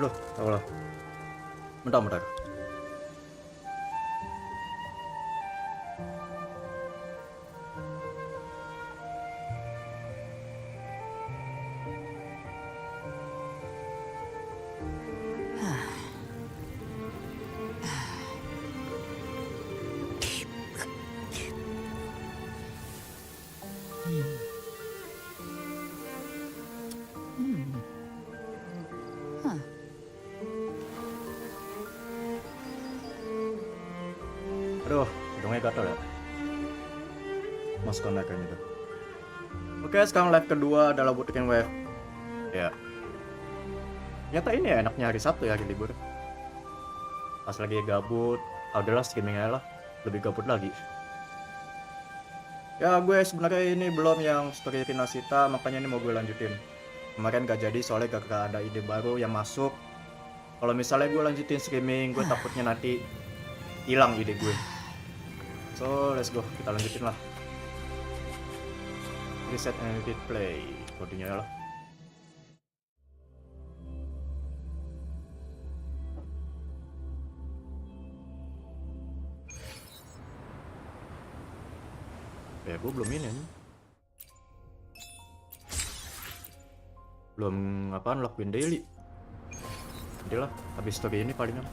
Aduh, Allah. Bentar. Aduh, hidungnya gatel ya. Masukkan kayaknya tuh. Oke, sekarang live kedua adalah Wuthering Waves. Ya. Ternyata ini ya enaknya hari Sabtu ya, hari libur. Pas lagi gabut, adalah streaming aja lah. Lebih gabut lagi. Ya gue sebenarnya ini belum yang story Kinasita, makanya ini mau gue lanjutin. Kemarin gak jadi soalnya gak ada ide baru yang masuk. Kalau misalnya gue lanjutin streaming, gue takutnya nanti hilang ide gue. So let's go, kita lanjutin lah. Reset and repeat play, kodenya lah. Ya gue belum ini nih. Belum apaan lakuin daily. Jadi lah, habis story ini palingan.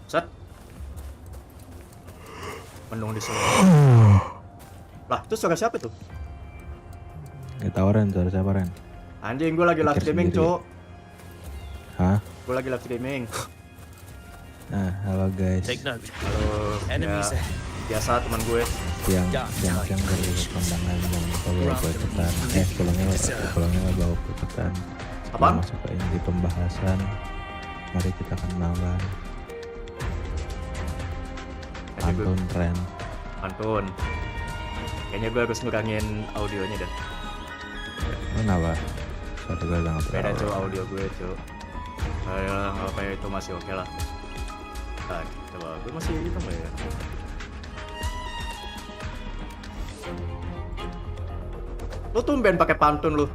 Set. Mendung di sini. Lah, itu suara siapa tuh? Gak tau Ren, suara siapa Ren? Anjing, gue lagi live streaming, Cuk. Hah? Gue lagi live streaming. Nah, halo guys. Halo, ya, biasa teman gue. Siang dari kondangan yang bawa pepetan. Pulangnya bawa pepetan. Apaan? Masuk ke inti pembahasan. Mari kita kenalan. Pantun Ren. Pantun. Kayaknya gue harus ngurangin audionya deh. Kenapa? Suatu gue sangat beda Cuk, audio gue Cuk. Kayak apa ya, itu masih oke lah. Nah, coba gue masih gitu nggak ya? Lu tumben pakai pantun lu.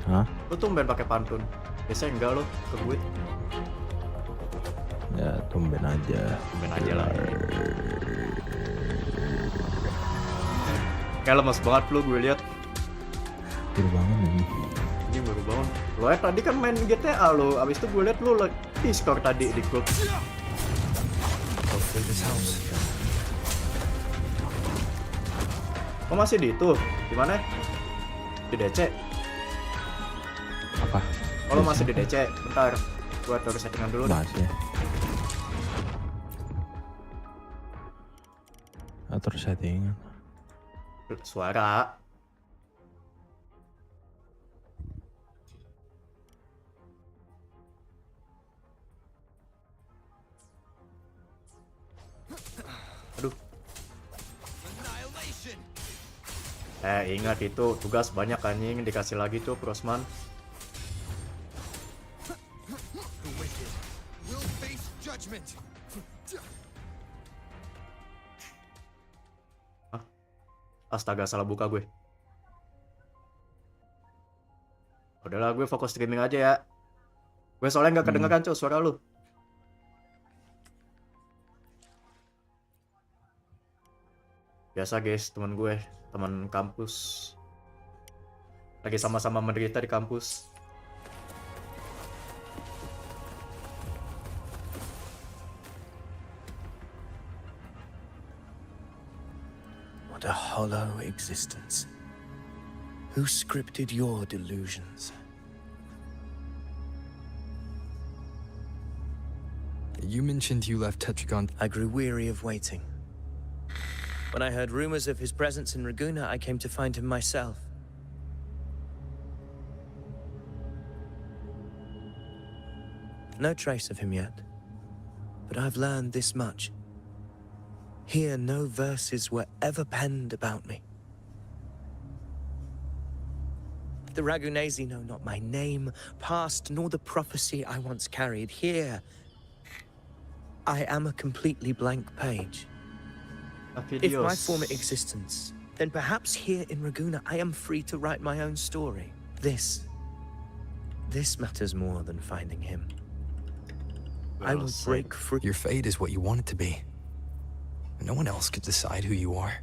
Hah? Lu tumben pakai pantun. Biasanya enggak lo ke gue. Ya tumben aja. Tumben aja lah. Kayak lemes banget lu, gue lihat. Baru bangun nih. Ini baru bangun. Lo tadi kan main GTA lo, abis itu gue lihat lu Discord tadi di grup. Oh masih di itu? Di mana? Di DC? Apa? Oh lo masih di DC? Bentar, gue taruh settingan dulu. Masih. Atur settingan. Suara. Aduh. Ingat itu tugas banyak anjing, dikasih lagi tuh Prosman. Hah? Astaga, salah buka gue. Udahlah, gue fokus streaming aja ya. Gue soalnya nggak kedengeran Cuk suara lu. Biasa guys, teman gue, teman kampus. Lagi sama-sama menderita di kampus. What a hollow existence. Who scripted your delusions? You mentioned you left Tetragon. I grew weary of waiting. When I heard rumors of his presence in Raguna, I came to find him myself. No trace of him yet, but I've learned this much. Here, no verses were ever penned about me. The Ragunesi know not my name, past, nor the prophecy I once carried. Here, I am a completely blank page. If my former existence, then perhaps here in Raguna I am free to write my own story. This matters more than finding him. I will break free. Your fate is what you want it to be. No one else could decide who you are.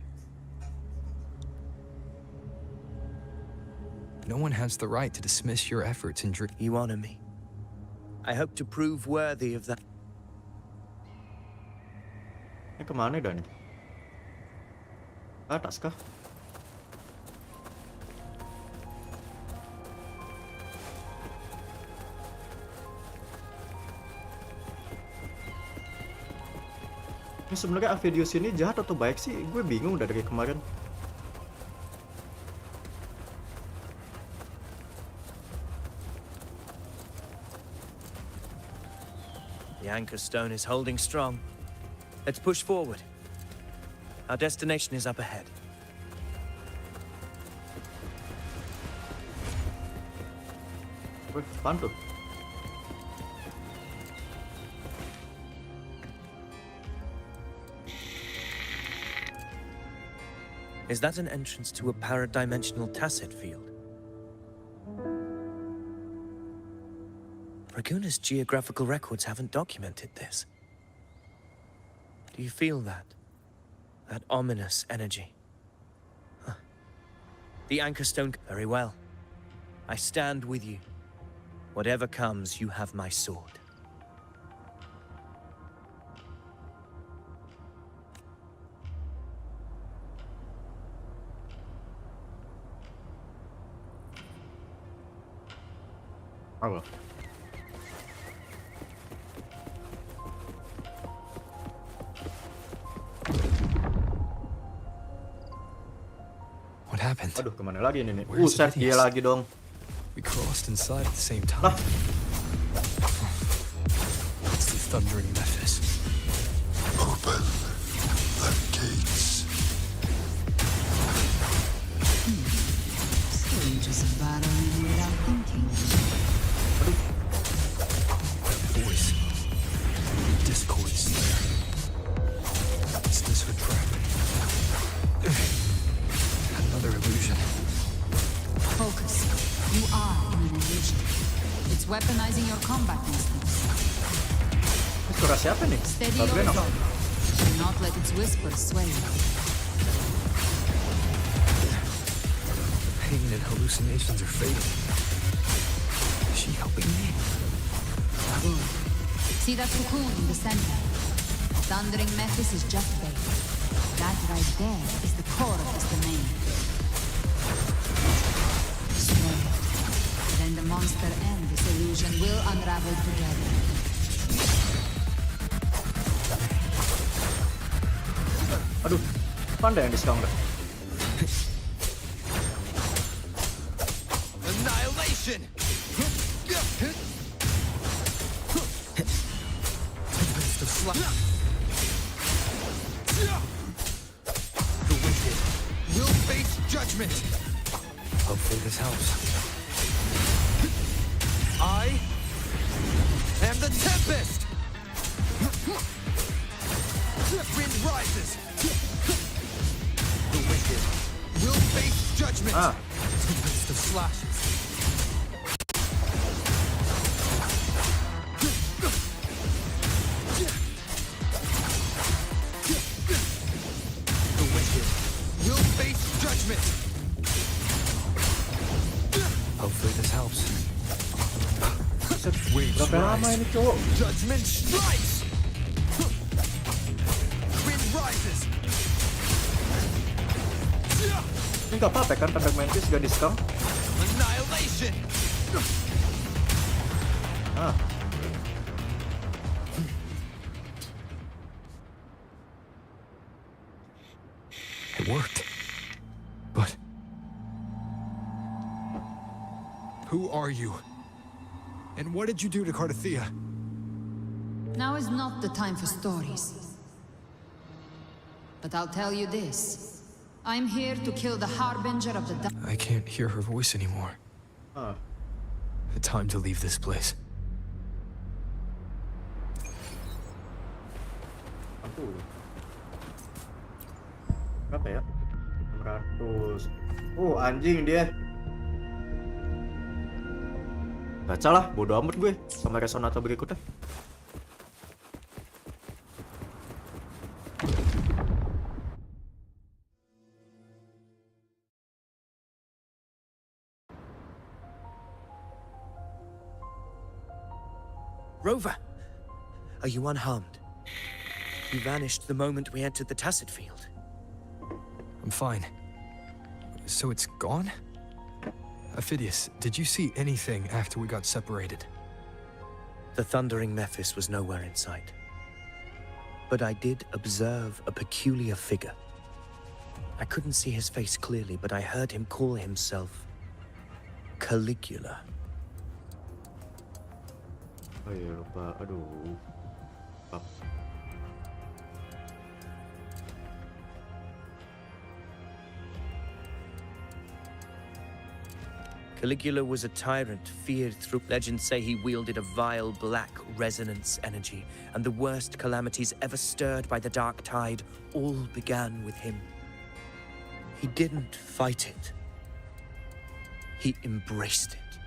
No one has the right to dismiss your efforts and dreams. You honor me. I hope to prove worthy of that. Ini kemana dah nih? Atas kah? Ini sebenarnya Avidius ini jahat atau baik sih? Gue bingung udah dari kemarin. The anchor stone is holding strong. Let's push forward. Our destination is up ahead. Wih, apaan tuh? Is that an entrance to a paradimensional tacit field? Raguna's geographical records haven't documented this. Do you feel that? That ominous energy? Huh. The anchor stone... Very well. I stand with you. Whatever comes, you have my sword. Apa? What happened? Aduh, kemana lagi ini nih? Where's Set dia Avidius? lagi dong. We crossed inside at the same time. Lah. It's the thundering Memphis. Open the gates. So you just battling without thinking. That voice. Discord is there. Is this her trap? Another illusion. Focus. You are in an illusion. It's weaponizing your combat instincts. Ini suara siapa nih? Steady your Bagian apa? resolve. Do not let its whispers sway you. Pain and hallucinations are fading. Is she helping me? Good. See that cocoon in the center? Thundering Memphis is just bait. That right there is the core of this domain. Slay it. Then the monster and this illusion will unravel together. Aduh, panda yang diskam dah. Annihilation! The wicked will face judgment. Hopefully this helps. I am the tempest. Wind rises. The wicked will face judgment. Ah, Tempest of slashes. The wicked will face judgment. Hopefully this helps. set. Waves Berapa lama rise. ini cowok? Judgment strikes. Wind rises. Ini nggak apa-apa kan tanda mantis gak diskam? Annihilation. Ah, It worked. But who are you? And what did you do to Cardathea? Now is not the time for stories. But I'll tell you this. I'm here to kill the harbinger of the I can't hear her voice anymore. Ah, Time to leave this place. ampun. Berapa ya? 600. Anjing dia. Gacha lah, bodo amat gue sama resonator berikutnya. Rover, are you unharmed? You vanished the moment we entered the Tacit Field. I'm fine. So it's gone? Ophidius, did you see anything after we got separated? The thundering Mephis was nowhere in sight. But I did observe a peculiar figure. I couldn't see his face clearly, but I heard him call himself Caligula. Oh iya lupa, aduh. Lupa. Caligula was a tyrant feared through legends say he wielded a vile black resonance energy, and the worst calamities ever stirred by the dark tide all began with him. He didn't fight it. He embraced it,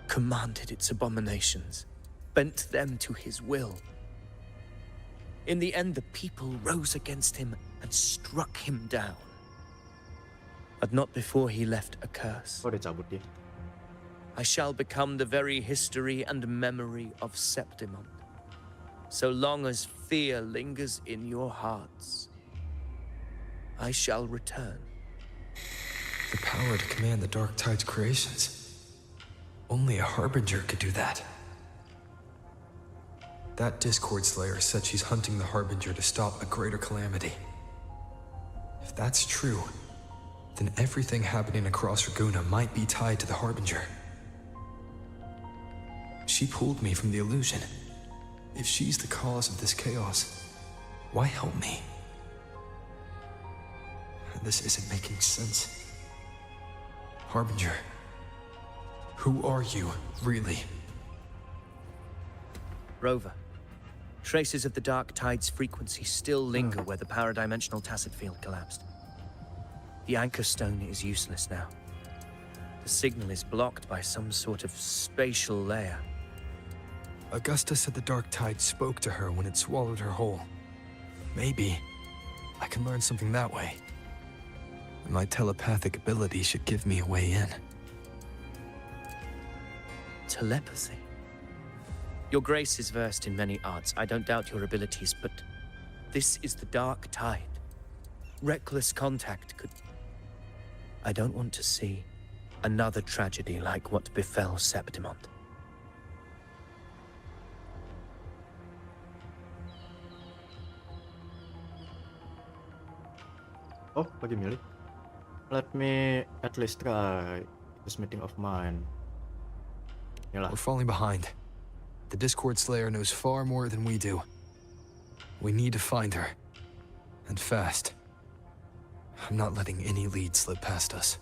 commanded its abominations, bent them to his will. In the end, the people rose against him and struck him down. But not before he left a curse. Oh, dia cabut dia. I shall become the very history and memory of Septimon. So long as fear lingers in your hearts, I shall return. The power to command the Dark Tide's creations. Only a Harbinger could do that. That Discord Slayer said she's hunting the Harbinger to stop a greater calamity. If that's true, then everything happening across Raguna might be tied to the Harbinger. She pulled me from the illusion. If she's the cause of this chaos, why help me? This isn't making sense. Harbinger, who are you, really? Rover, traces of the Dark Tide's frequency still linger where the paradimensional Tacit Field collapsed. The anchor stone is useless now. The signal is blocked by some sort of spatial layer. Augusta said the Dark Tide spoke to her when it swallowed her whole. Maybe I can learn something that way. My telepathic ability should give me a way in. Telepathy? Your Grace is versed in many arts. I don't doubt your abilities, but this is the Dark Tide. Reckless contact could... I don't want to see another tragedy like what befell Septimon. Oh, lagi milih. Let me at least try this meeting of mine. Inilah. We're falling behind. The Discord Slayer knows far more than we do. We need to find her. And fast. I'm not letting any lead slip past us.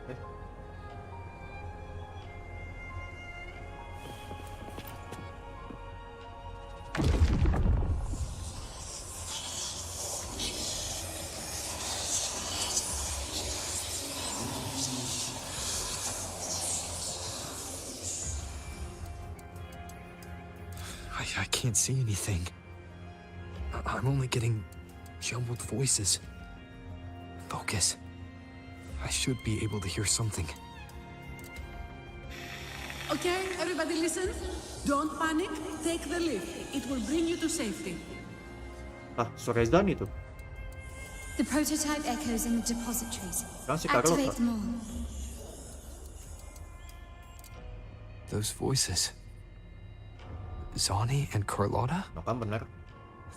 Eh. I can't see anything. I'm only getting jumbled voices. Focus. I should be able to hear something. Okay, everybody listen. Don't panic. Take the lift. It will bring you to safety. Suara Zdan itu. The prototype echoes in the depositories. Kan si Carlota. Activate them all. Those voices. Zani and Carlotta? No kan bener.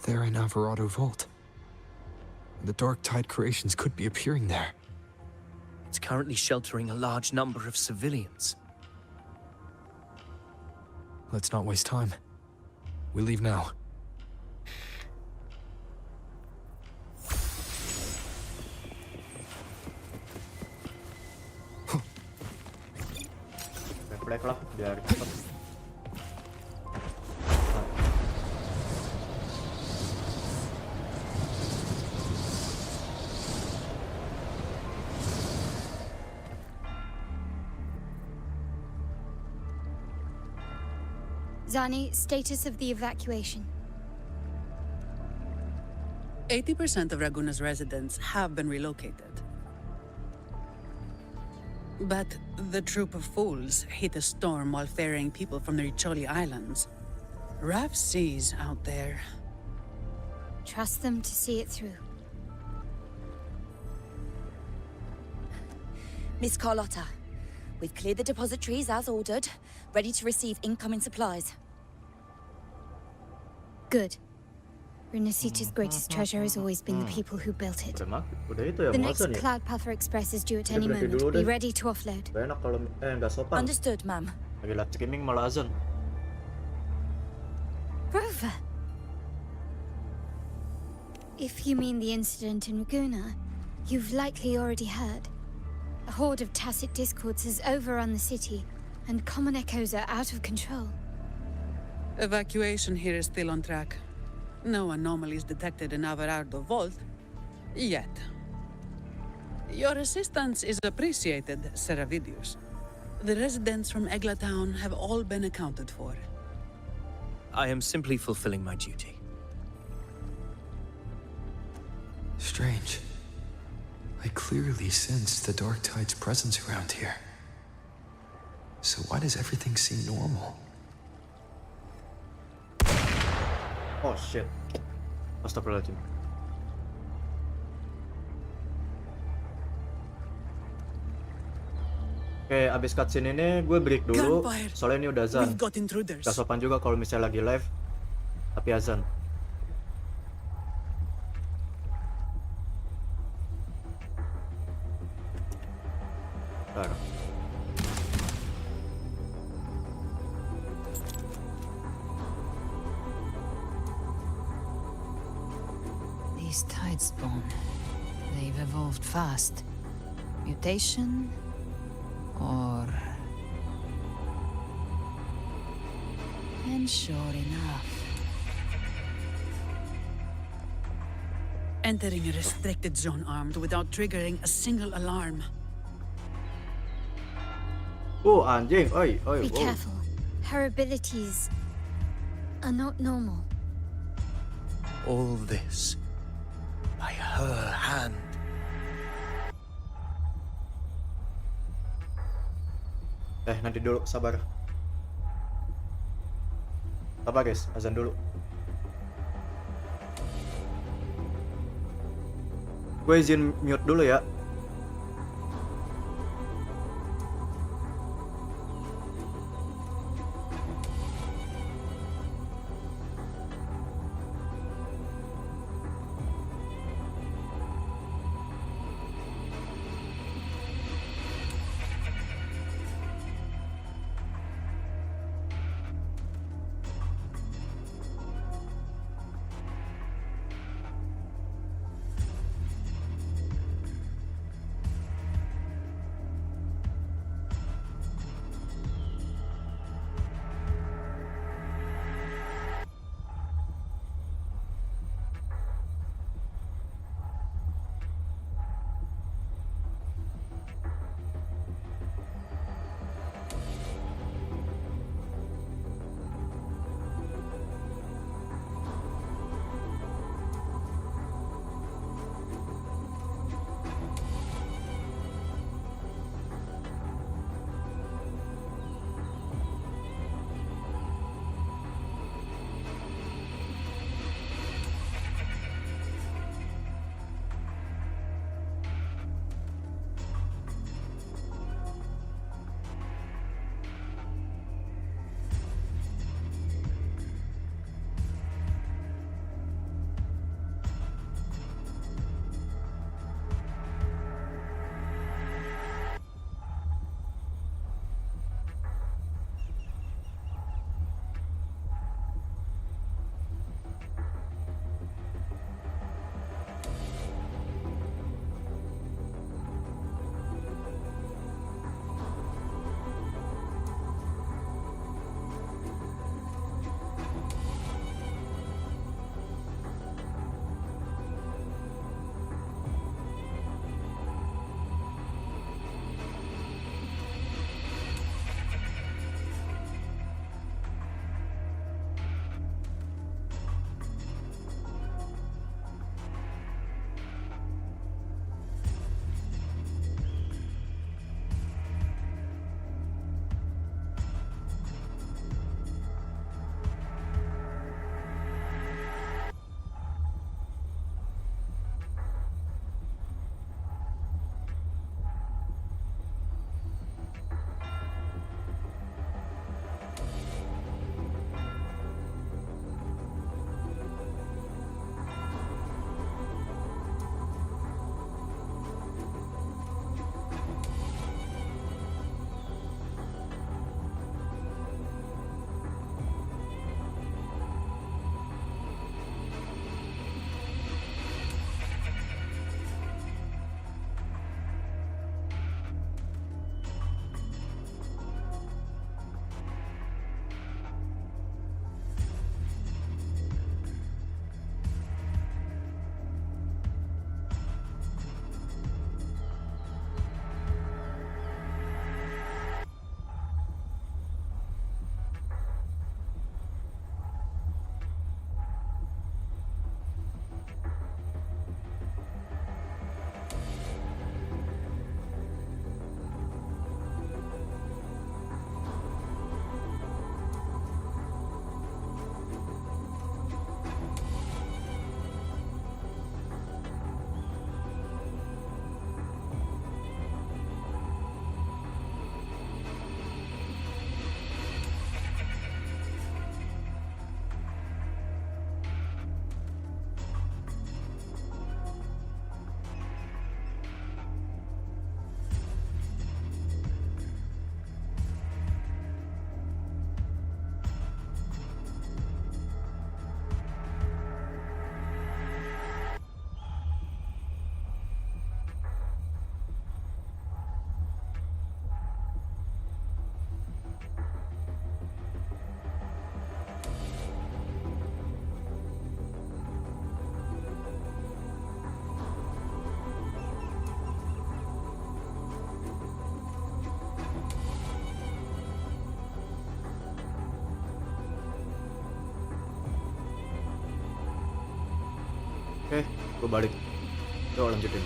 They're in Alvarado Vault. The Dark Tide creations could be appearing there. It's currently sheltering a large number of civilians. Let's not waste time. We leave now. Refleks lah biar cepet. Zani, status of the evacuation. 80% of Raguna's residents have been relocated. But the troop of fools hit a storm while ferrying people from the Riccioli Islands. Rough seas out there. Trust them to see it through. Miss Carlotta, we've cleared the depositories as ordered, ready to receive incoming supplies. Good. Renacita's greatest treasure has always been the people who built it. Udah itu ya The next muasan ya. Cloud Puffer Express is due at Udah any berhenti moment. dulu Be deh. ready to offload. Gak enak kalau nggak sopan. Understood, ma'am. Lagi live streaming malah azan. Rover! If you mean the incident in Raguna, you've likely already heard. A horde of tacit discords has overrun the city, and common echoes are out of control. Evacuation here is still on track. No anomalies detected in Averardo Vault. Yet. Your assistance is appreciated, Seravidius. The residents from Egla Town have all been accounted for. I am simply fulfilling my duty. Strange. I clearly sense the Dark Tide's presence around here. So why does everything seem normal? Oh shit. Astagfirullahaladzim. Oke, abis cutscene ini gue break dulu. Gunfire. Soalnya ini udah azan. We've got intruders. Gak sopan juga kalau misalnya lagi live tapi azan. Bentar. These tides spawn. They've evolved fast. Mutation? Or... And sure enough. Entering a restricted zone armed without triggering a single alarm. Anjing, oi, Be wow. careful. Her abilities are not normal. All this by her hand. Nanti dulu, sabar. Sabar guys, azan dulu. Gue izin mute dulu ya. Oke, gue balik. Yuk lanjutin.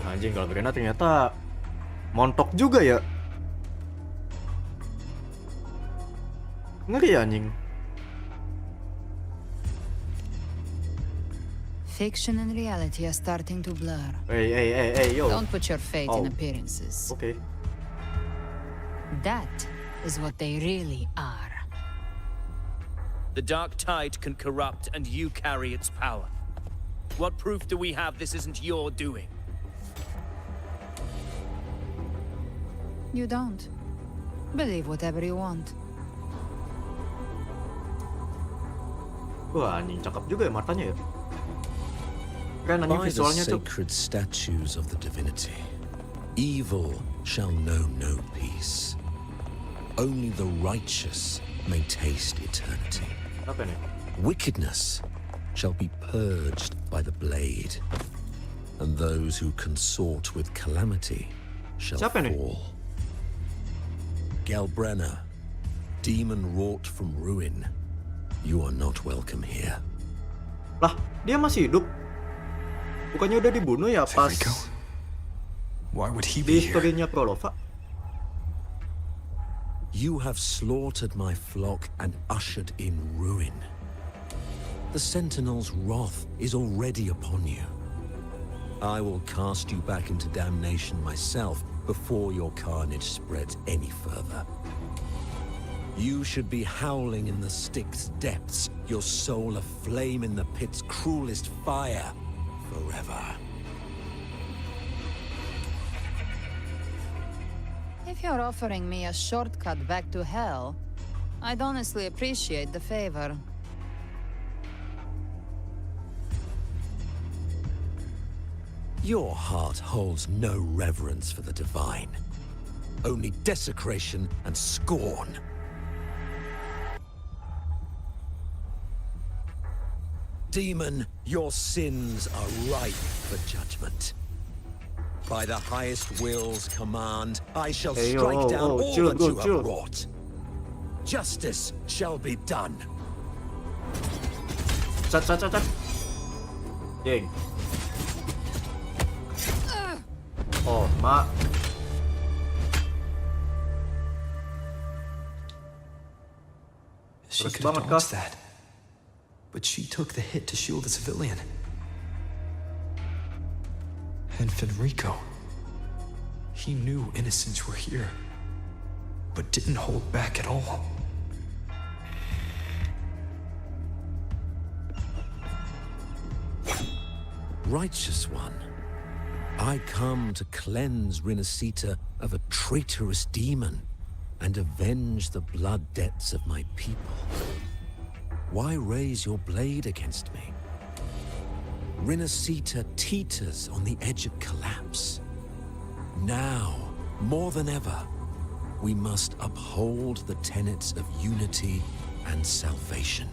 Anjing, Galbrena ternyata montok juga ya. Ngeri anjing. Fiction and reality are starting to blur. Hey, yo. Don't put your faith in Oh. appearances. Oke. That is what they really are. The dark tide can corrupt, and you carry its power. What proof do we have this isn't your doing? You don't. Believe whatever you want. Anjing cakep juga ya matanya ya. Keren anjing By the visualnya tuh. sacred statues of the divinity, evil shall know no peace. Only the righteous may taste eternity. Apa nih? Wickedness shall be purged by the blade, and those who consort with calamity shall Siapa nih? fall. Galbrenna, demon wrought from ruin, you are not welcome here. Lah, dia masih hidup. Bukannya udah dibunuh ya pas Federico? Why would he di be here? historinya Prolova? You have slaughtered my flock and ushered in ruin. The Sentinel's wrath is already upon you. I will cast you back into damnation myself before your carnage spreads any further. You should be howling in the Styx depths, your soul aflame in the pit's cruelest fire forever. If you're offering me a shortcut back to hell, I'd honestly appreciate the favor. Your heart holds no reverence for the divine, only desecration and scorn. Demon, your sins are ripe for judgment. By the highest will's command, I shall Hey, strike down all chill, that bro, you chill. have wrought. Justice shall be done. Cat. Jeng. Oh, mak. She Terus could have banget, dodged Kak. that. But she took the hit to shield a civilian. And Federico. He knew innocents were here, but didn't hold back at all. Righteous one, I come to cleanse Rinascita of a traitorous demon and avenge the blood debts of my people. Why raise your blade against me? Rinascita teeters on the edge of collapse. Now, more than ever, we must uphold the tenets of unity and salvation.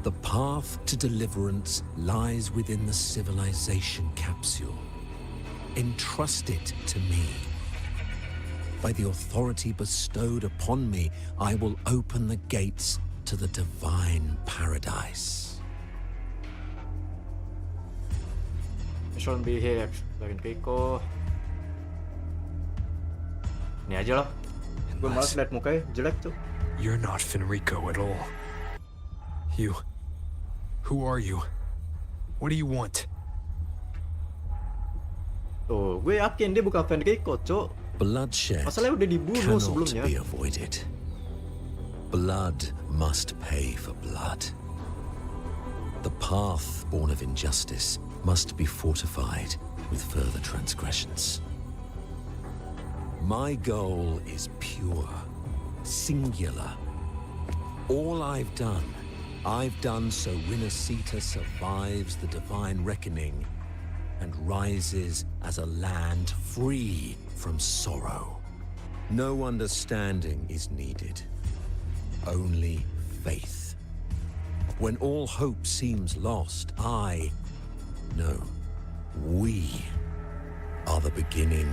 The path to deliverance lies within the civilization capsule. Entrust it to me. By the authority bestowed upon me, I will open the gates to the divine paradise. I shouldn't be here. Dari Keiko. Ini aja lah. Gue malas liat mukanya jelek tuh. You're not Fenrico at all. Who are you? What do you want? Tuh, gue yakin dia bukan Federico, cok. Bloodshed Masalahnya udah dibunuh cannot sebelumnya. be avoided. Blood must pay for blood. The path born of injustice must be fortified with further transgressions. My goal is pure, singular. All I've done so Rinascita survives the divine reckoning and rises as a land free from sorrow. No understanding is needed, only faith. When all hope seems lost, we are the beginning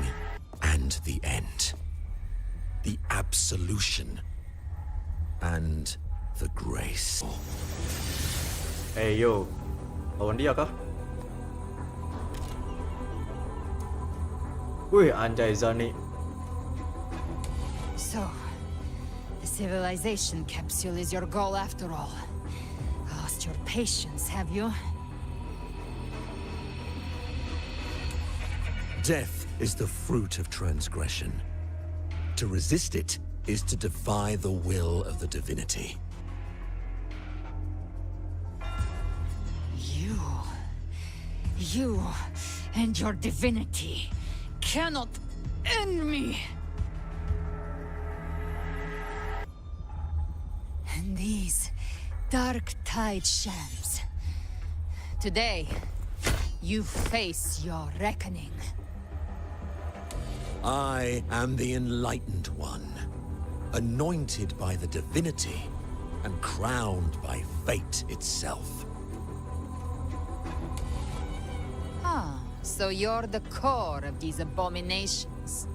and the end. The absolution and the grace. Hey yo, Lawan dia kah? Wih, anjay Zani. So, the civilization capsule is your goal after all. Lost your patience, have you? Death is the fruit of transgression. To resist it is to defy the will of the divinity. You and your divinity cannot end me. And these dark tide shams. Today, you face your reckoning. I am the Enlightened One, anointed by the divinity and crowned by fate itself. So you're the core of these abominations.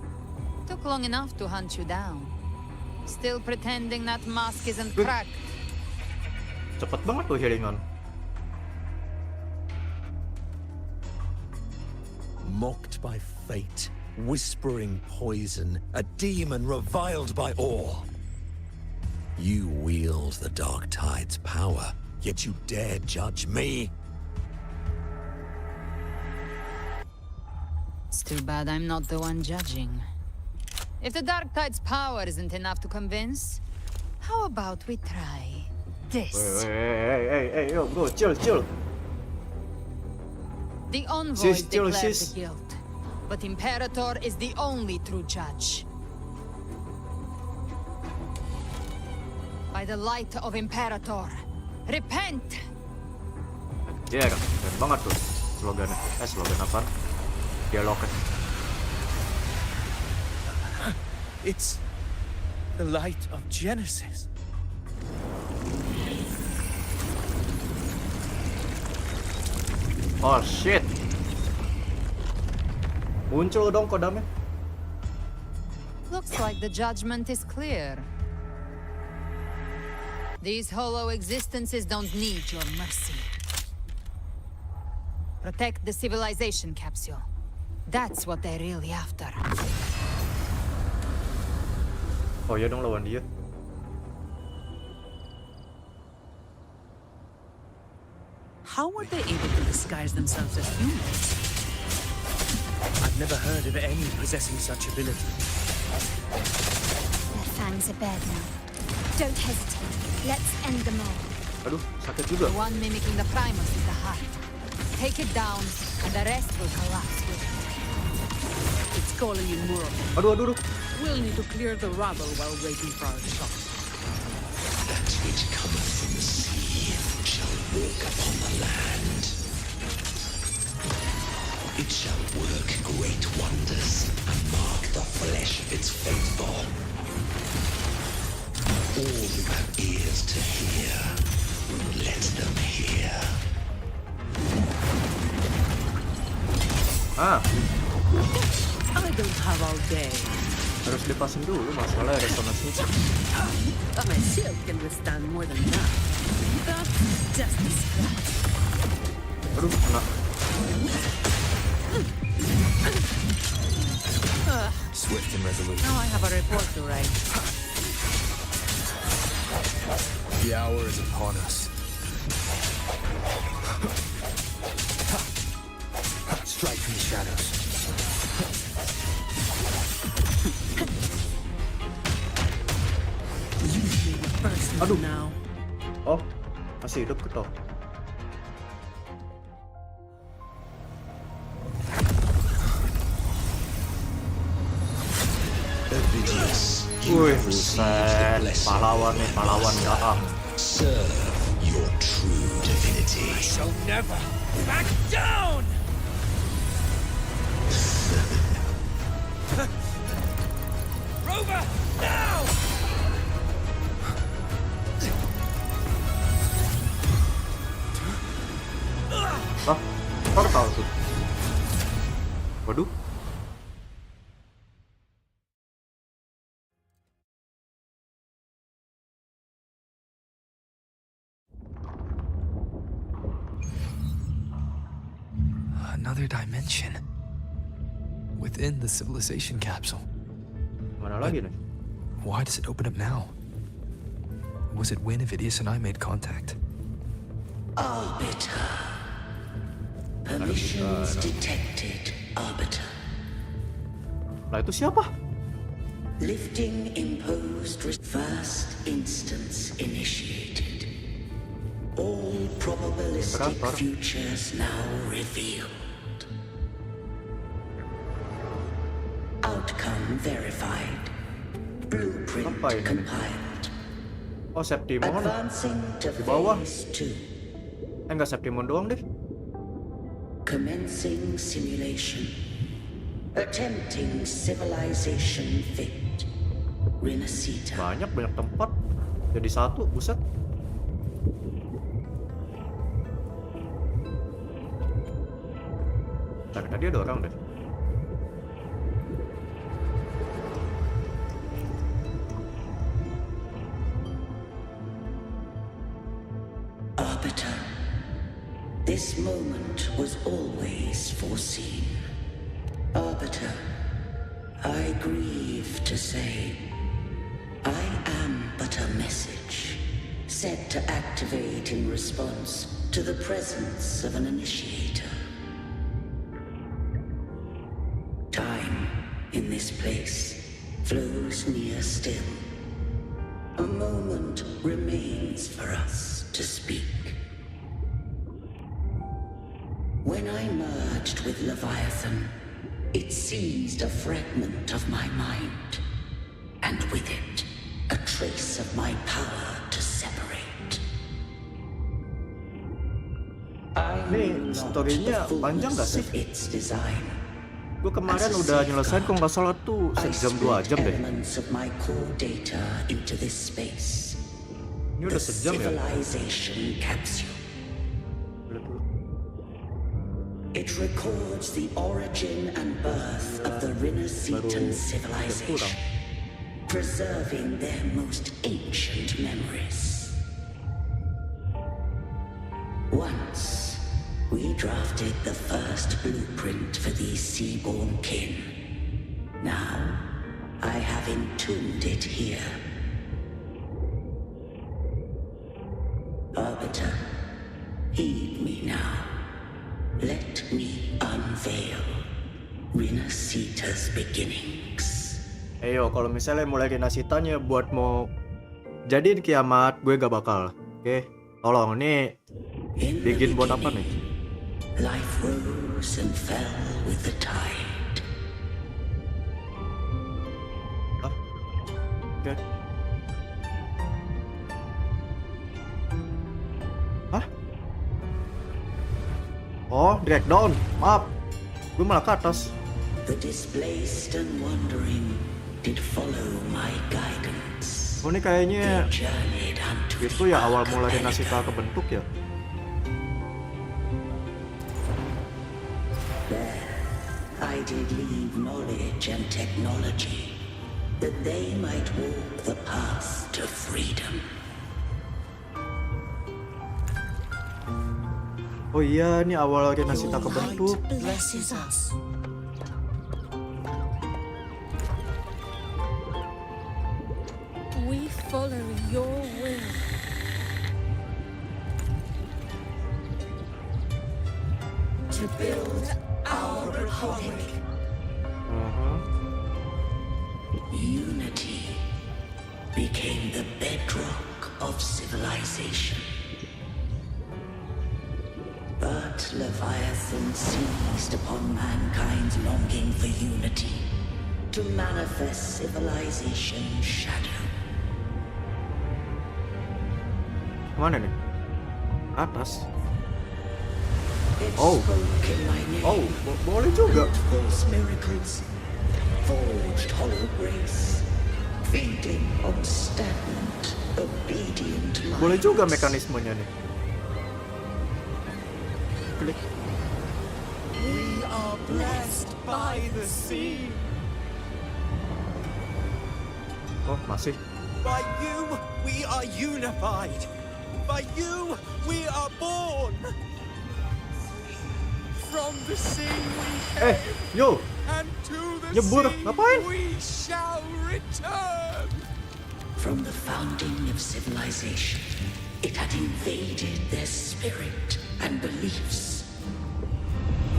Took long enough to hunt you down. Still pretending that mask isn't cracked. Cepet banget tuh healingan. Mocked by fate, whispering poison, a demon reviled by all. You wield the Dark Tide's power, yet you dare judge me? It's too bad I'm not the one judging. If the Dark Tide's power isn't enough to convince, how about we try this? Hey, yo, bro, chill. The envoys Chill, declare sis. the guilt, but Imperator is the only true judge. By the light of Imperator, repent! Iya, keren banget tuh slogannya. Slogan apa? Dialognya. It's the light of Genesis. Oh shit. Muncul dong kodamnya. Looks like the judgment is clear. These hollow existences don't need your mercy. Protect the civilization capsule. That's what they're really after. Oh iya dong lawan dia. How were they able to disguise themselves as humans? I've never heard of any possessing such ability. Their fangs are bared now. Don't hesitate. Let's end them all. Aduh, sakit juga. The one mimicking the Primus is the heart. Take it down, and the rest will collapse with it. It's calling in more. Aduh. We'll need to clear the rubble while waiting for our shot. That which cometh from the sea shall walk upon the land. It shall work great wonders and mark the flesh of its faithful. All who have ears to hear, let them hear. I don't have all day. Harus dipasin dulu masalah resonansi. But my shield can withstand more than that. That's just a scratch. Aduh, kena. Swift and resolute. Now I have a report to write. The hour is upon us. Strike from the shadows. You may be first Aduh. now. Oh, masih hidup gitu. Wih, buset. Pahlawan nih, pahlawan Gaang. Serve your true divinity. I shall never back down! Rover, now! Hah? Portal tuh. Waduh. Another dimension. Within the civilization capsule. Mana lagi nih? Why does it open up now? Was it when Avidius and I made contact? Arbiter. Permissions detected, Arbiter. Lah itu siapa? Lifting imposed. First instance initiated. All probabilistic futures now revealed. Outcome verified. Blueprint compiled. Oh, Septimon. Advancing to Di bawah. phase 2. Enggak Septimon doang deh. Commencing simulation. Attempting civilization fit. Renacita. Banyak tempat. Jadi satu, buset. Tadi ada orang deh. Arbiter, this moment was always foreseen. Arbiter, I grieve to say, I am but a message, set to activate in response to the presence of an initiator. Time in this place flows near still. A moment remains for us to speak. When I merged with Leviathan, it seized a fragment of my mind, and with it, a trace of my power to separate. Nih, story-nya panjang gak sih? Gue kemarin udah nyelesain kok nggak salah tuh sejam 2 jam deh. Ini udah sejam ya? It records the origin and birth of the Renacetan civilization, preserving their most ancient memories. Once, we drafted the first blueprint for these seaborn kin. Now, I have entombed it here. Arbiter, heed me now. Let me unveil Renacita's beginnings. Ayo, kalau misalnya mulai Renacitanya buat mau jadiin kiamat, gue gak bakal. Oke, tolong nih bikin buat apa nih? Life rose and fell with the tide. Oke. Hah? Oh, drag down. Maaf. Gue malah ke atas. The displaced and wandering did follow my guidance. Oh, ini kayaknya itu ya awal mula Renacita kebentuk ya. There, I did leave knowledge and technology that they might walk the path to freedom. Oh iya, ini awal Renacita kebentuk. Blesses us. We follow your will. To build our republic. Unity became the bedrock of civilization. But Leviathan seized upon mankind's longing for unity to manifest civilization's shadow. Mana nih? Atas. Oh, boleh juga. False miracles, forged hollow grace, feeding on stagnant, obedient light. Boleh juga mekanismenya nih. Klik. We are blessed by the sea. Oh, masih. By you, we are unified. By you, we are born. From the sea we Yo, and to the nyebur, ngapain? we shall return. From the founding of civilization, it had invaded their spirit and beliefs.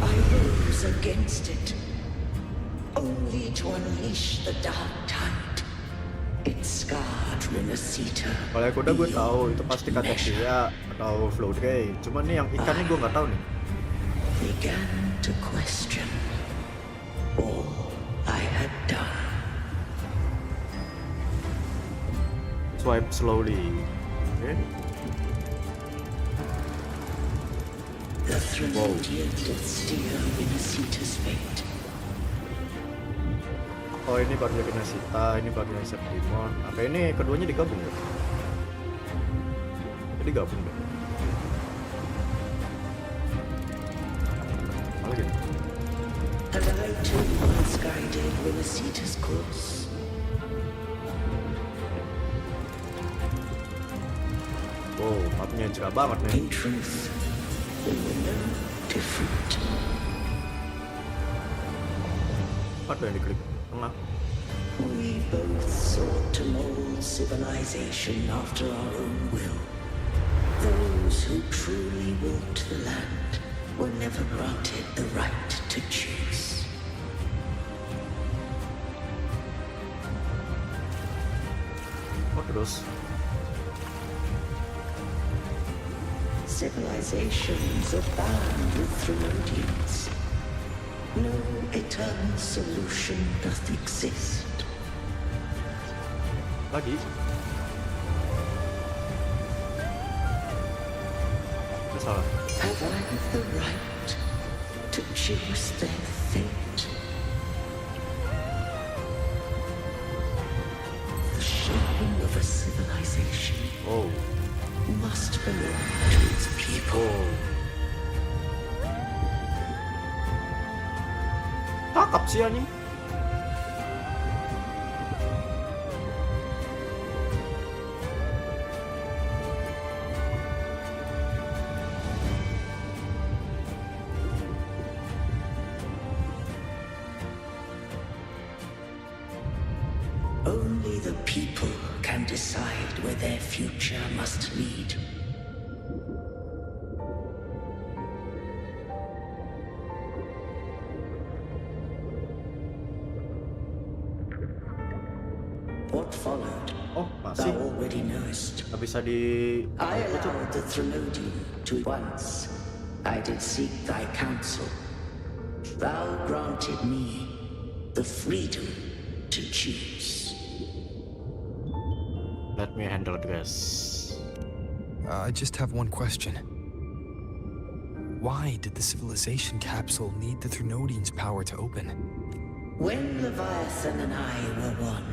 I rose against it, only to unleash the dark tide. It scarred Renacita. Kalau kuda gue tahu itu pasti Katexia atau Floodray. Cuman nih yang ikan nih gue nggak tahu nih. Began to question all I had done. Swipe slowly. Oke. The Trinodian Destyan Renacita's fate. Oh ini bagian Renacita, ini bagian Septimon. Apa ini keduanya digabung ya? Jadi gabung deh. Apa lagi? And I too once guided Renacita's course. Wow, mapnya cerah banget nih. In truth, we were no different. Apa yang diklik? Tengah. We both sought to mold civilization after our own will. Those who truly walked the land were never granted the right to choose. Oh terus. Civilizations abound with Trinodians. No eternal solution doth exist. Lagi. Itu salah. Have I the right to choose their fate? The shaping of a civilization must belong to its people. Cakep sih anjing. Only the people can decide where their future must lead. What followed? Oh, masih. Thou already knowest. Gak bisa di... I allowed the Trinodian to once. I did seek thy counsel. Thou granted me the freedom to choose. Let me handle this. I just have one question. Why did the civilization capsule need the Trinodian's power to open? When Leviathan and I were one,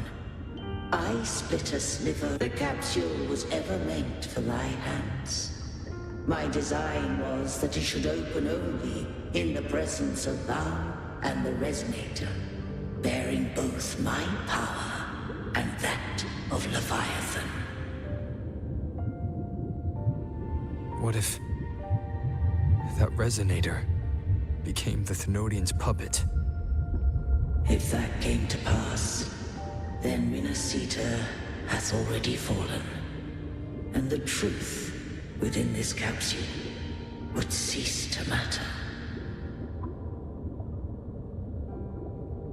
I split a sliver. The capsule was ever meant for thy hands. My design was that it should open only in the presence of thou and the resonator, bearing both my power and that of Leviathan. What if that resonator became the Trinodian's puppet? If that came to pass, then Renacita hath already fallen, and the truth within this capsule would cease to matter.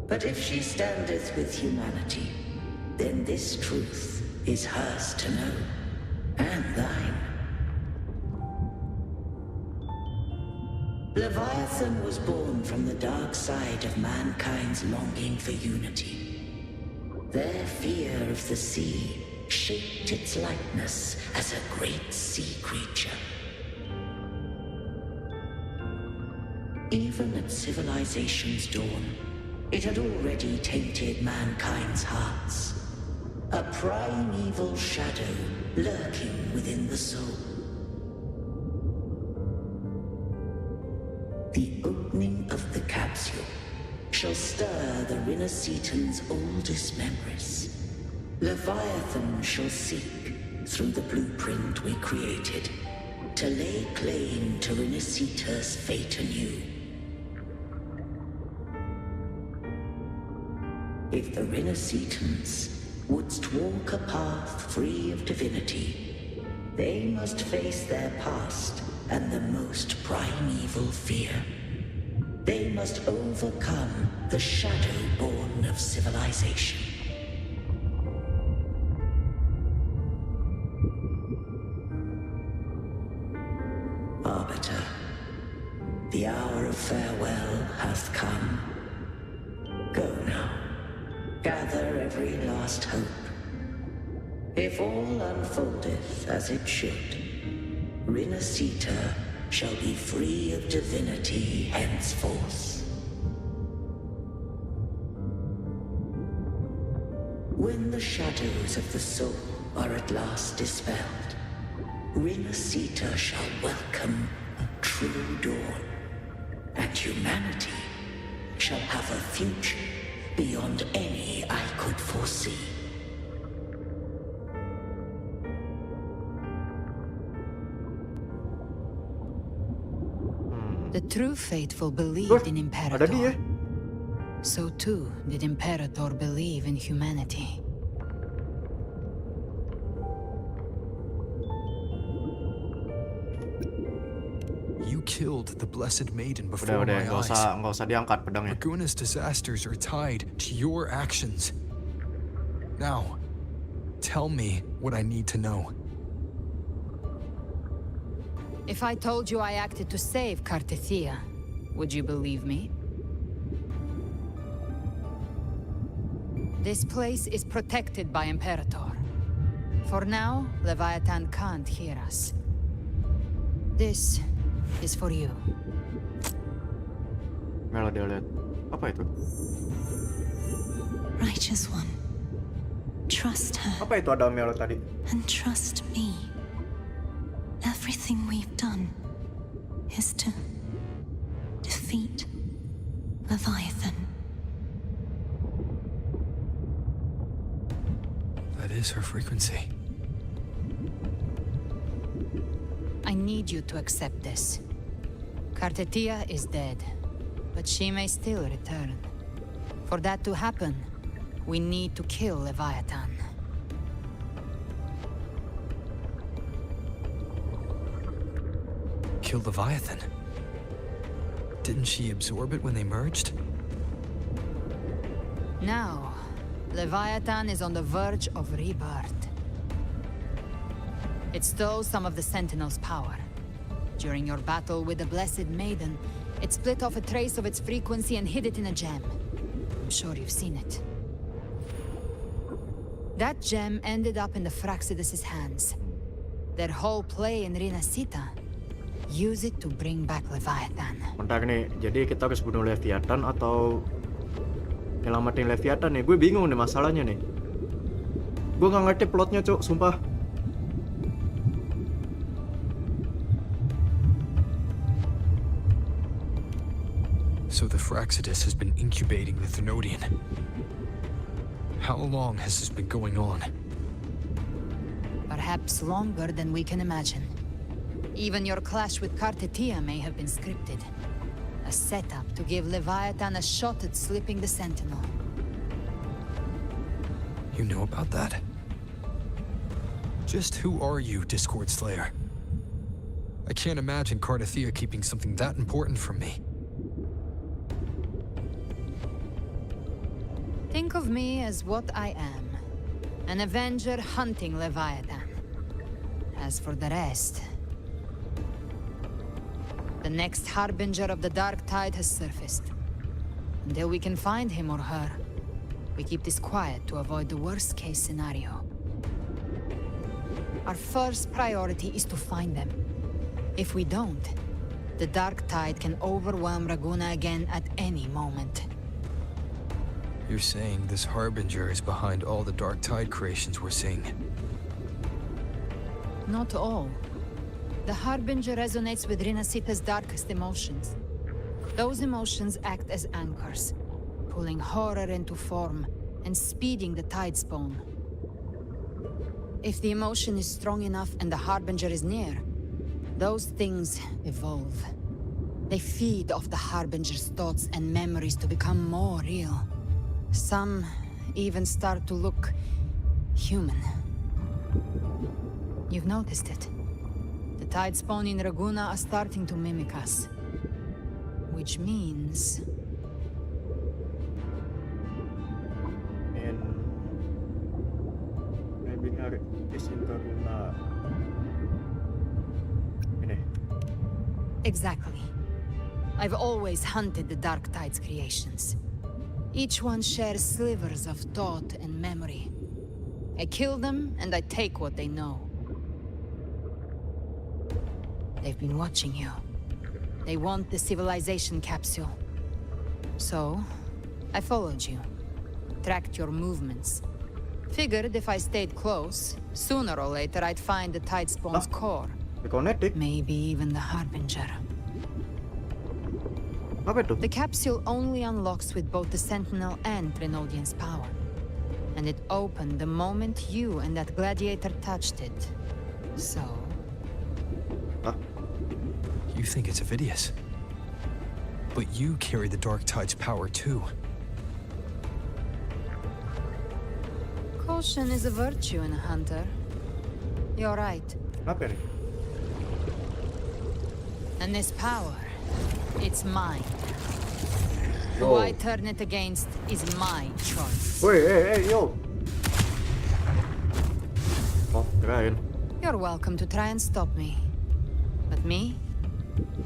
But if she standeth with humanity, then this truth is hers to know, and thine. Leviathan was born from the dark side of mankind's longing for unity. Their fear of the sea shaped its likeness as a great sea creature. Even at civilization's dawn, it had already tainted mankind's hearts. A primeval shadow lurking within the soul. The opening of the capsule shall stir the Renacitan's oldest memories. Leviathan shall seek, through the blueprint we created, to lay claim to Renacita's fate anew, If the Renascitans wouldst walk a path free of divinity, they must face their past and the most primeval fear. They must overcome the shadow born of civilization. Arbiter, the hour of farewell hath come. Go now, gather every last hope. If all unfoldeth as it should, Renascita shall be free of divinity henceforth. When the shadows of the soul are at last dispelled, Renascita shall welcome a true dawn, and humanity shall have a future beyond any I could foresee. The true faithful believed in Ada dia. Imperator. So too did Imperator believe in humanity. You killed the Blessed Maiden before Udah, my eyes. nggak usah diangkat pedangnya. Raguna's disasters are tied to your actions. Now, tell me what I need to know. If I told you I acted to save Cartethia, would you believe me? This place is protected by Imperator. For now, Leviathan can't hear us. This is for you. Melo dia lihat. Apa itu? Righteous one, trust her Apa itu ada Melo tadi? and trust me. Everything we've done is to defeat Leviathan. That is her frequency. I need you to accept this. Cartethia is dead, but she may still return. For that to happen, we need to kill Leviathan. Kill Leviathan? Didn't she absorb it when they merged? Now, Leviathan is on the verge of rebirth. It stole some of the Sentinel's power. During your battle with the Blessed Maiden, it split off a trace of its frequency and hid it in a gem. I'm sure you've seen it. That gem ended up in the Fraxidus' hands. Their whole play in Renascita. Use it to bring back Leviathan. Bentar nih, jadi kita harus bunuh Leviathan atau nyelamatin Leviathan nih? Gue bingung nih masalahnya nih. Gue nggak ngerti plotnya, Cuk, sumpah. So the Fraxidus has been incubating the Thenodian. How long has this been going on? Perhaps longer than we can imagine. Even your clash with Cartethia may have been scripted. A setup to give Leviathan a shot at slipping the Sentinel. You know about that? Just who are you, Discord Slayer? I can't imagine Cartethia keeping something that important from me. Think of me as what I am. An Avenger hunting Leviathan. As for the rest... The next Harbinger of the Dark Tide has surfaced. Until we can find him or her, we keep this quiet to avoid the worst-case scenario. Our first priority is to find them. If we don't, the Dark Tide can overwhelm Raguna again at any moment. You're saying this Harbinger is behind all the Dark Tide creations we're seeing? Not all. The Harbinger resonates with Renascita's darkest emotions. Those emotions act as anchors, pulling horror into form and speeding the tide spawn. If the emotion is strong enough and the Harbinger is near, those things evolve. They feed off the Harbinger's thoughts and memories to become more real. Some even start to look human. You've noticed it. The tide spawn in Raguna are starting to mimic us. Which means... maybe is in Raguna. Ini. Exactly. I've always hunted the Dark Tide's creations. Each one shares slivers of thought and memory. I kill them, and I take what they know. They've been watching you. They want the civilization capsule. So, I followed you. Tracked your movements. Figured if I stayed close, sooner or later I'd find the Tide Spawn's core. Maybe even the Harbinger. The capsule only unlocks with both the Sentinel and Trinodian's power. And it opened the moment you and that gladiator touched it. So... You think it's Avidius. But you carry the Dark Tide's power too. Caution is a virtue in a hunter. You're right. And this power, it's mine. Who I turn it against is my choice. Hey, yo! Oh, kirain. You're welcome to try and stop me. But me?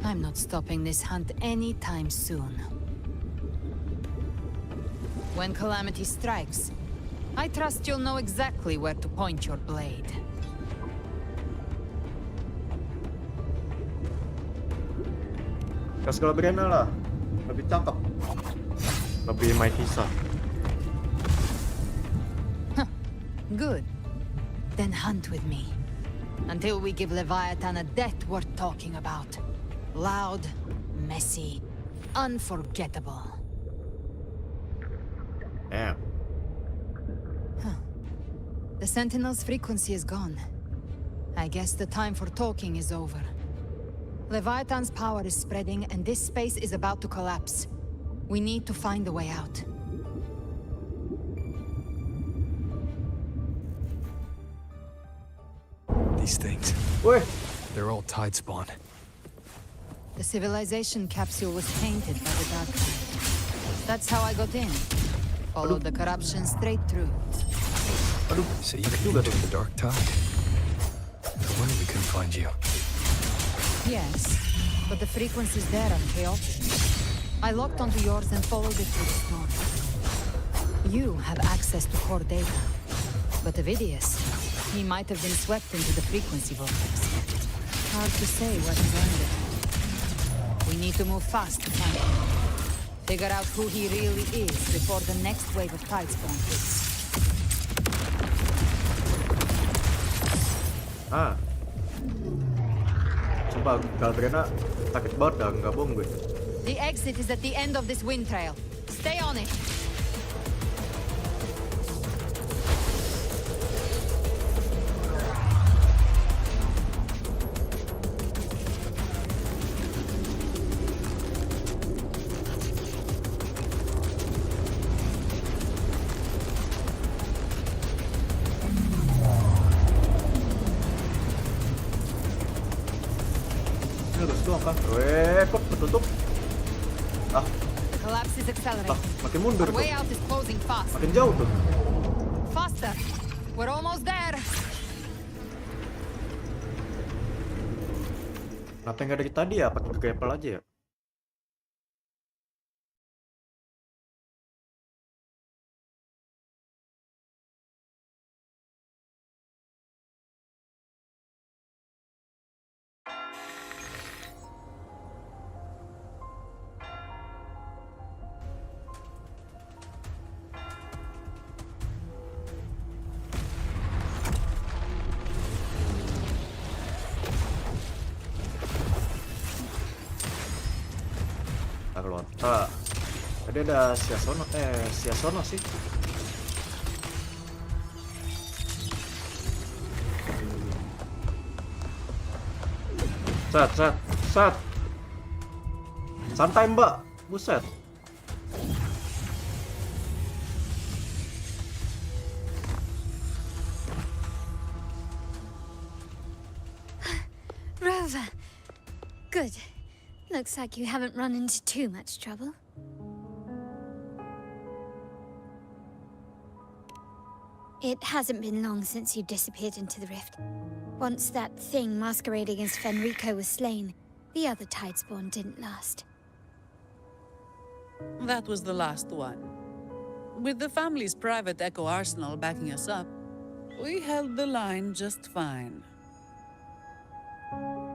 I'm not stopping this hunt anytime soon. When calamity strikes, I trust you'll know exactly where to point your blade. Kas kalau Brianna lah, lebih cakep, lebih main kisah. Good. Then hunt with me. Until we give Leviathan a death worth talking about. Loud, messy, unforgettable. Yeah. The Sentinel's frequency is gone. I guess the time for talking is over. Leviathan's power is spreading, and this space is about to collapse. We need to find a way out. These things. They're all Tide spawn. The civilization capsule was tainted by the Dark Tide. That's how I got in. Followed the corruption straight through. So you can enter the Dark Tide? No wonder we couldn't find you. Yes, but the frequencies there are chaotic. I locked onto yours and followed it to the storm. You have access to core data. But Avidius, he might have been swept into the frequency vortex. Hard to say what he's landed. We need to move fast to find him. Figure out who he really is before the next wave of Tide Spawn hits. Sumpah, kalau Brianna sakit banget dah, nggak bohong gue. The exit is at the end of this wind trail. Stay on it. Kok ketutup? The collapse is accelerating. Makin mundur Our way out is closing fast. Makin jauh tuh. Faster. We're almost there. Kenapa nggak dari tadi ya? Pakai grapple aja ya? Tadi ada Siasono sih. Set. Santai mbak, buset. Good. Looks like you haven't run into too much trouble. It hasn't been long since you disappeared into the rift. Once that thing masquerading as Fenrico was slain, the other Tidespawn didn't last. That was the last one. With the family's private Echo arsenal backing us up, we held the line just fine.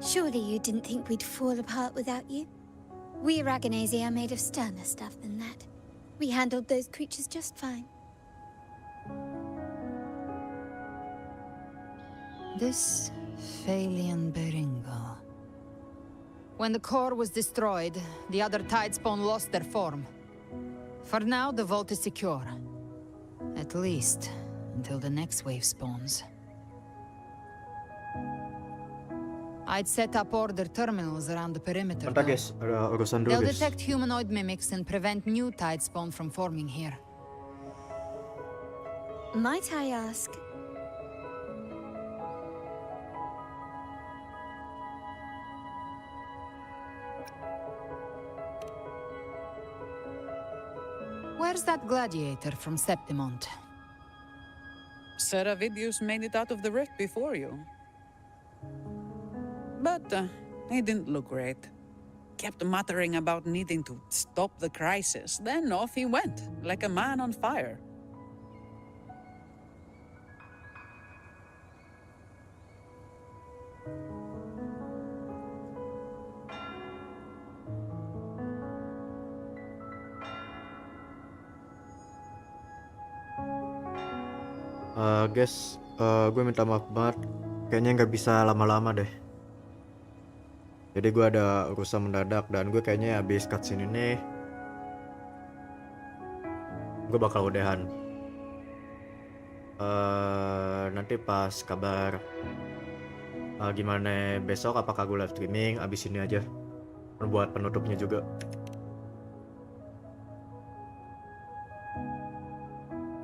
Surely you didn't think we'd fall apart without you? We Raganese are made of sterner stuff than that. We handled those creatures just fine. This Phalian Beringo. When the core was destroyed, the other Tidespawn lost their form. For now, the vault is secure. At least, until the next wave spawns. I'd set up order terminals around the perimeter. Bentar guys, ada urusan dulu They'll guys. detect humanoid mimics and prevent new Tidespawn from forming here. Might I ask? Where's that gladiator from Septimont? Seravidius made it out of the rift before you. But he didn't look great. Kept muttering about needing to stop the crisis, then off he went, like a man on fire. Guys, gue minta maaf banget. Kayaknya nggak bisa lama-lama deh. Jadi gue ada urusan mendadak dan gue kayaknya habis cutscene ini gue bakal udahan. Nanti pas kabar gimana besok, apakah gue live streaming, abis ini aja buat penutupnya juga.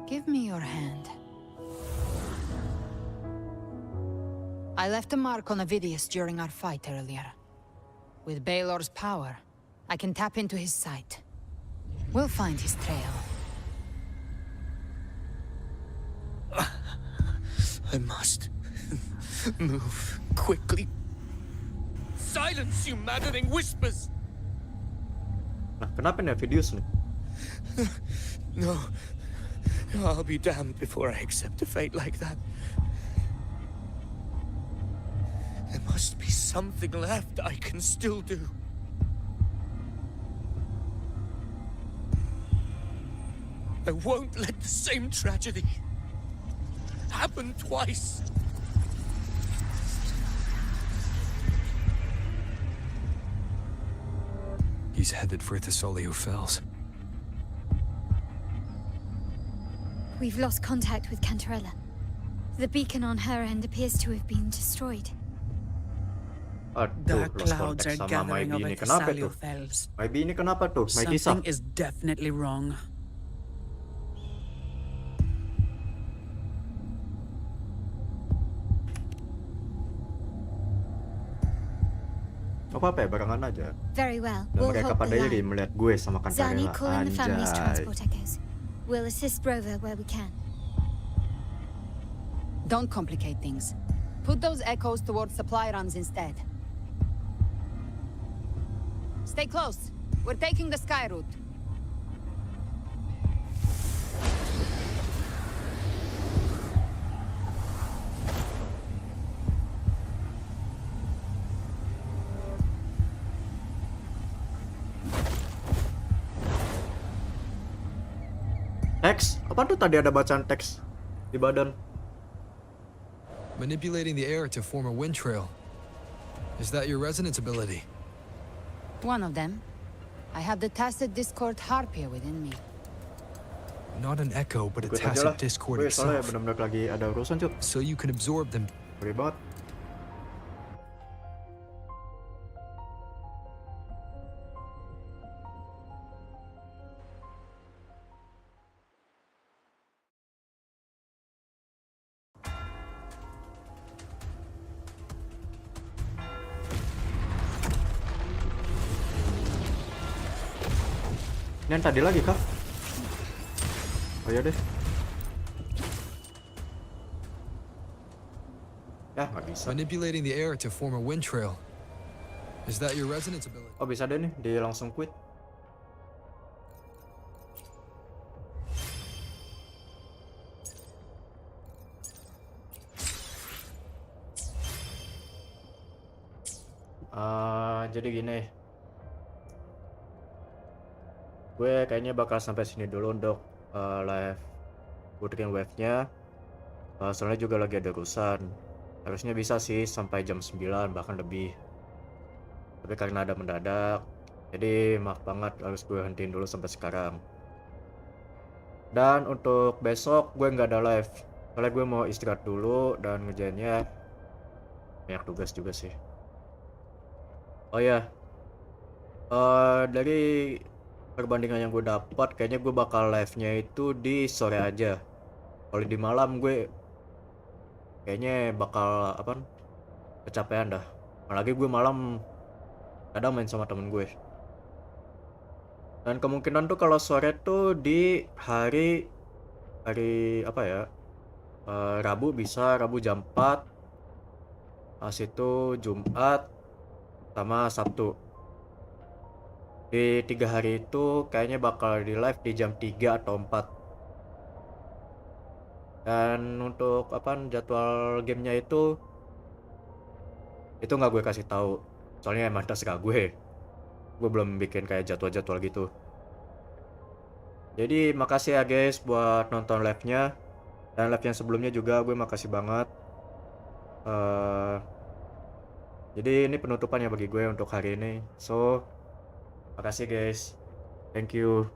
Give me your hand. I left a mark on Avidius during our fight earlier. With Baelor's power, I can tap into his sight. We'll find his trail. I must move quickly. Silence, you maddening whispers! Nah, kenapa nih Avidius nih? No, I'll be damned before I accept a fate like that. There must be something left I can still do. I won't let the same tragedy happen twice. He's headed for Thessalio Fells. We've lost contact with Cantarella. The beacon on her end appears to have been destroyed. Aduh, Dark lost clouds contact are sama gathering Maybe over ini. Kenapa Thessalio tuh? Fells. Maybe ini kenapa tuh? May kisah. Something is definitely wrong. Apa ya, barengan aja. Very well. Dan We'll mereka hold pada the iri line. melihat gue sama Zani, Cantarella. call in the family's Anjay. transport echoes. We'll assist Rover where we can. Don't complicate things. Put those echoes towards supply runs instead. Stay close. We're taking the sky route. Teks? Apa tuh tadi ada bacaan teks di badan? Manipulating the air to form a wind trail. Is that your resonance ability? One of them. I have the tacit discord harpia within me. Not an echo, but a Ikut aja lah. tacit discord Gue soalnya itself. benar-benar lagi ada urusan cuk. So you can absorb them. Sorry banget. Ini yang tadi lagi kah? Oh iya deh. Ya nggak bisa. Manipulating the air to form a wind trail. Is that your resonance ability? Oh bisa deh nih, dia langsung quit. Jadi gini, gue kayaknya bakal sampai sini dulu untuk live Wuthering Waves-nya. Soalnya juga lagi ada urusan. Harusnya bisa sih sampai jam 9 bahkan lebih. Tapi karena ada mendadak, jadi maaf banget harus gue hentiin dulu sampai sekarang. Dan untuk besok gue nggak ada live. Soalnya gue mau istirahat dulu dan ngerjainnya banyak tugas juga sih. Oh ya, dari perbandingan yang gue dapat, kayaknya gue bakal live-nya itu di sore aja. Kalau di malam gue kayaknya bakal kecapean dah. Apalagi gue malam kadang main sama temen gue. Dan kemungkinan tuh kalau sore tuh di hari apa ya? Rabu bisa, Rabu jam 4. Pas itu Jumat sama Sabtu. Di 3 hari itu kayaknya bakal di live di jam 3 atau 4. Dan untuk jadwal gamenya itu nggak gue kasih tahu. Soalnya emang terserah gue. Gue belum bikin kayak jadwal-jadwal gitu. Jadi makasih ya guys buat nonton live-nya. Dan live yang sebelumnya juga gue makasih banget. Jadi ini penutupannya bagi gue untuk hari ini. So, makasih guys. Thank you.